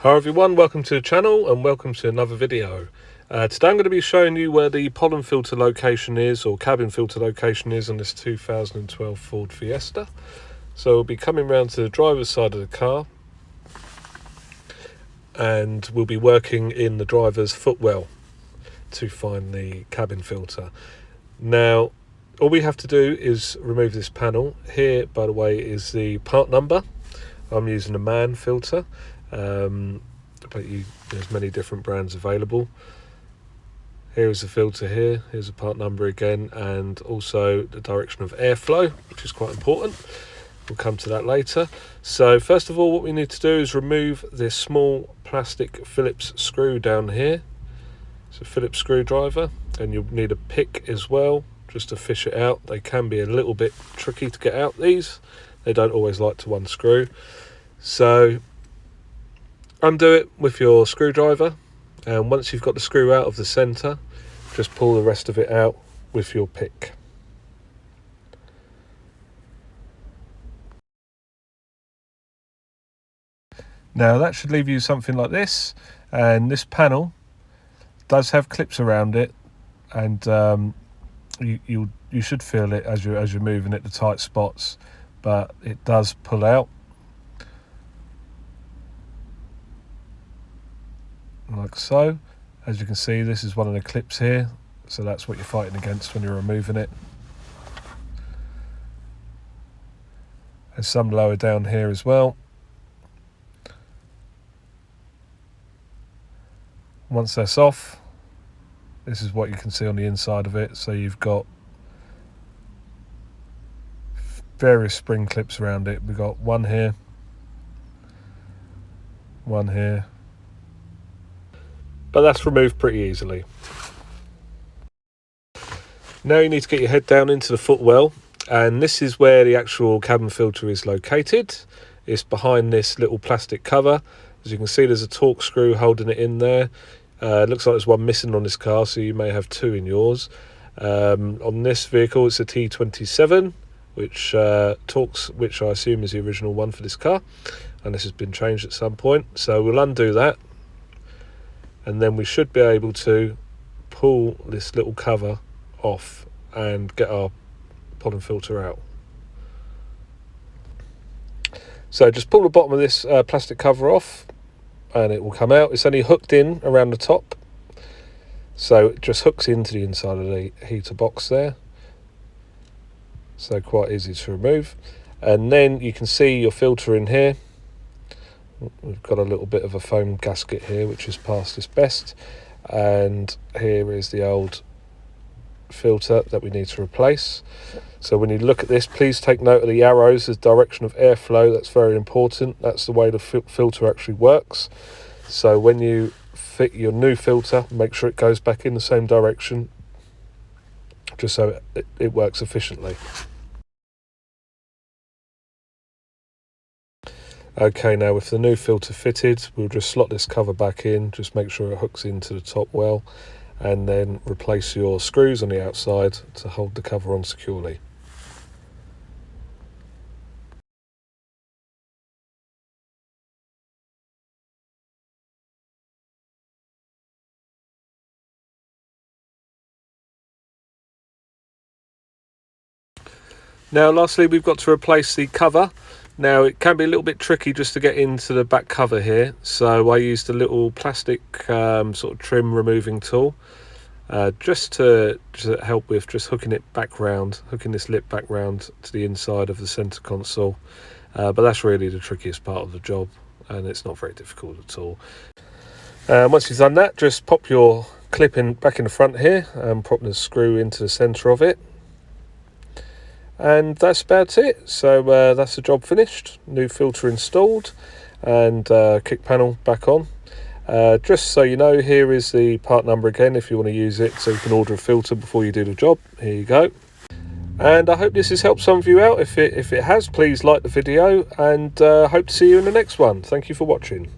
Hi everyone, welcome to the channel and welcome to another video. Today I'm going to be showing you where the pollen filter location is, or cabin filter location is, on this 2012 Ford Fiesta. So we'll be coming round to the driver's side of the car and we'll be working in the driver's footwell to find the cabin filter. Now all we have to do is remove this panel. Here, by the way, is the part number. I'm using a man filter. But there's many different brands available. Here is the filter here, here's the part number again, and also the direction of airflow, which is quite important. We'll come to that later. So first of all, what we need to do is remove this small plastic Phillips screw down here. It's a Phillips screwdriver, and you'll need a pick as well, just to fish it out. They can be a little bit tricky to get out, these. They don't always like to unscrew. So undo it with your screwdriver, and once you've got the screw out of the centre, just pull the rest of it out with your pick. Now that should leave you something like this, and this panel does have clips around it, and you should feel it as you're moving it, the tight spots, but it does pull out. Like so. As you can see, this is one of the clips here, so that's what you're fighting against when you're removing it. There's some lower down here as well. Once that's off, this is what you can see on the inside of it. So you've got various spring clips around it. We've got one here, one here, but that's removed pretty easily. Now you need to get your head down into the footwell, and this is where the actual cabin filter is located. It's behind this little plastic cover. As you can see, there's a torque screw holding it in there. It looks like there's one missing on this car, so you may have two in yours. On this vehicle, it's a T27, which which I assume is the original one for this car, and this has been changed at some point. So we'll undo that, and then we should be able to pull this little cover off and get our pollen filter out. So just pull the bottom of this plastic cover off and it will come out. It's only hooked in around the top, so it just hooks into the inside of the heater box there, so quite easy to remove. And then you can see your filter in here. We've got a little bit of a foam gasket here which is past its best, and here is the old filter that we need to replace. So when you look at this, please take note of the arrows as direction of airflow. That's very important. That's the way the filter actually works. So when you fit your new filter, make sure it goes back in the same direction, just so it works efficiently. Okay, now with the new filter fitted, we'll just slot this cover back in, just make sure it hooks into the top well, and then replace your screws on the outside to hold the cover on securely. Now lastly, we've got to replace the cover. Now it can be a little bit tricky just to get into the back cover here, so I used a little plastic sort of trim removing tool, just to help with just hooking it back round, hooking this lip back round to the inside of the centre console. But that's really the trickiest part of the job, and it's not very difficult at all. Once you've done that, just pop your clip in back in the front here and pop the screw into the centre of it. And that's about it. So that's the job finished. New filter installed, and kick panel back on. Just so you know, here is the part number again if you want to use it, so you can order a filter before you do the job. Here you go. And I hope this has helped some of you out. If it has, please like the video, and hope to see you in the next one. Thank you for watching.